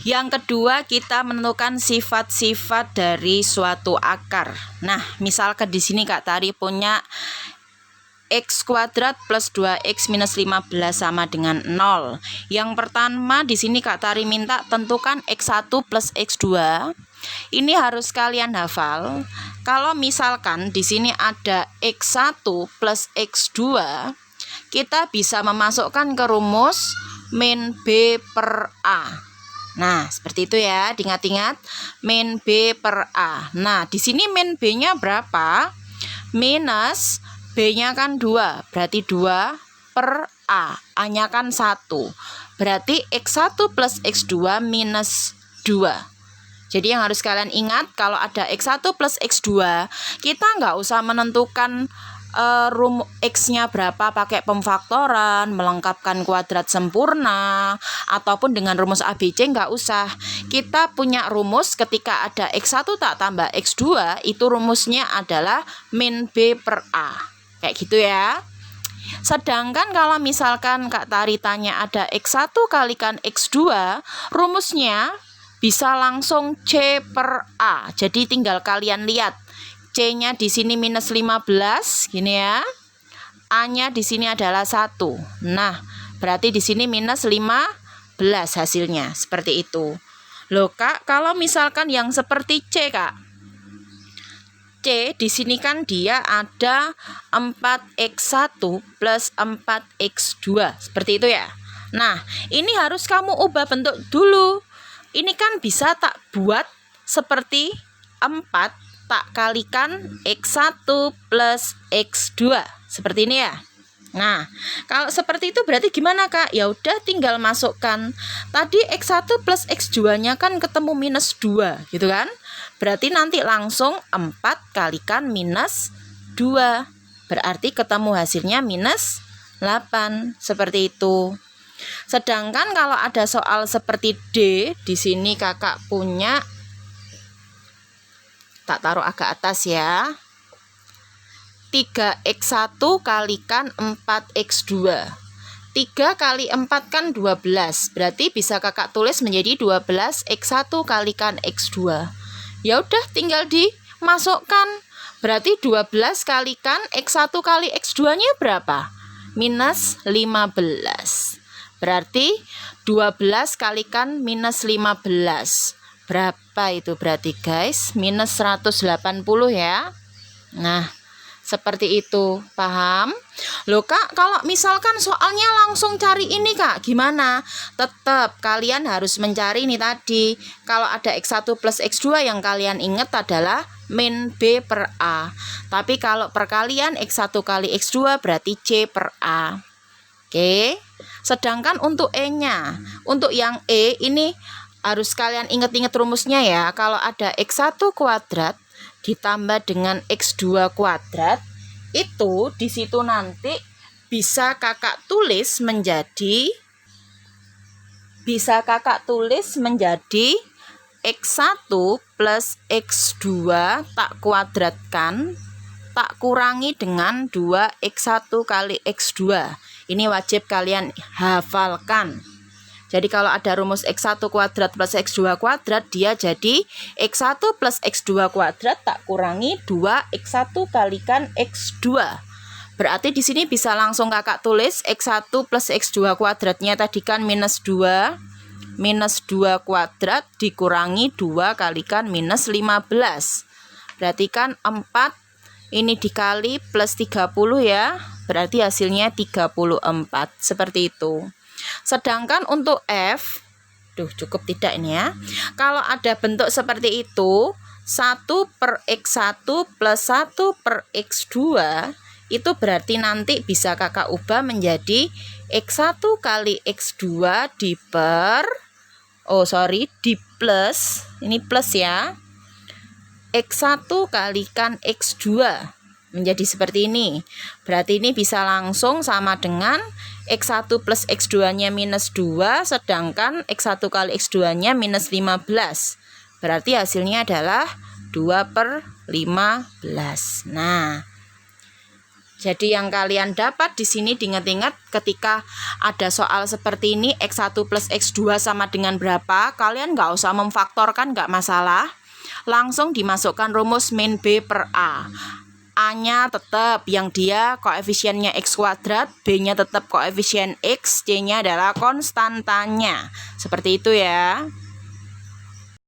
Yang kedua, kita menentukan sifat-sifat dari suatu akar. Nah, misalkan di sini Kak Tari punya x kuadrat plus 2x minus 15 sama dengan 0. Yang pertama di sini Kak Tari minta tentukan x1 plus x2. Ini harus kalian hafal. Kalau misalkan di sini ada x1 plus x2, kita bisa memasukkan ke rumus min b per a. Nah, seperti itu ya, diingat-ingat, min B per A. Nah, di sini min B-nya berapa? Minus B-nya kan 2, berarti 2 per A. A-nya kan 1, berarti X1 plus X2 minus 2. Jadi yang harus kalian ingat, kalau ada X1 plus X2, kita nggak usah menentukan X-nya berapa pakai pemfaktoran, melengkapkan kuadrat sempurna, ataupun dengan rumus ABC, nggak usah. Kita punya rumus ketika ada X1 tak tambah X2, itu rumusnya adalah min B per A. Kayak gitu ya. Sedangkan kalau misalkan Kak Tari tanya ada X1 kalikan X2, rumusnya bisa langsung C per A. Jadi tinggal kalian lihat. C-nya di sini minus 15, gini ya. A-nya di sini adalah 1. Nah, berarti di sini minus 15 hasilnya, seperti itu. Loh Kak, kalau misalkan yang seperti C Kak. C di sini kan dia ada 4x1 plus 4x2, seperti itu ya. Nah, ini harus kamu ubah bentuk dulu. Ini kan bisa tak buat seperti 4 tak kalikan X1 plus X2. Seperti ini ya. Nah, kalau seperti itu berarti gimana Kak? Ya udah tinggal masukkan. Tadi X1 plus X2-nya kan ketemu minus 2, gitu kan? Berarti nanti langsung 4 kalikan minus 2. Berarti ketemu hasilnya minus 8. Seperti itu. Sedangkan kalau ada soal seperti D, di sini Kakak punya, tak taruh agak atas ya, 3x1 kalikan 4x2. 3 kali 4 kan 12, berarti bisa Kakak tulis menjadi 12x1 kalikan x2. Ya udah tinggal dimasukkan. Berarti 12 kalikan x1 kali x2-nya berapa? Minus 15. Berarti 12 kalikan minus 15. Berapa itu berarti guys? Minus 180 ya. Nah, seperti itu, paham? Loh Kak, kalau misalkan soalnya langsung cari ini Kak, gimana? Tetap kalian harus mencari ini tadi. Kalau ada X1 plus X2 yang kalian ingat adalah min B per A. Tapi kalau perkalian X1 kali X2 berarti C per A. Oke. Sedangkan untuk E-nya, untuk yang E ini harus kalian ingat-ingat rumusnya ya. Kalau ada X1 kuadrat ditambah dengan X2 kuadrat, itu di situ nanti bisa Kakak tulis menjadi X1 plus X2 tak kuadratkan, tak kurangi dengan 2x1 kali x2. Ini wajib kalian hafalkan. Jadi kalau ada rumus X1 kuadrat plus X2 kuadrat, dia jadi X1 plus X2 kuadrat tak kurangi 2x1 kalikan X2. Berarti di sini bisa langsung Kakak tulis X1 plus X2 kuadratnya tadi kan minus 2. Minus 2 kuadrat dikurangi 2 kalikan minus 15. Berarti kan 4 ini dikali plus 30 ya. Berarti hasilnya 34. Seperti itu. Sedangkan untuk F, cukup tidak ini ya. Kalau ada bentuk seperti itu, 1 per X1 plus 1 per X2, itu berarti nanti bisa Kakak ubah menjadi X1 kali X2 di plus, ini plus ya, X1 kalikan X2. Menjadi seperti ini. Berarti ini bisa langsung sama dengan X1 plus X2-nya minus 2, sedangkan X1 kali X2-nya minus 15. Berarti hasilnya adalah 2 per 15. Nah, Jadi yang kalian dapat di sini diingat-ingat ketika ada soal seperti ini X1 plus X2 sama dengan berapa, kalian nggak usah memfaktorkan, nggak masalah. Langsung dimasukkan rumus min B per A. A-nya tetap yang dia koefisiennya X kuadrat, B-nya tetap koefisien X, C-nya adalah konstantanya. Seperti itu ya.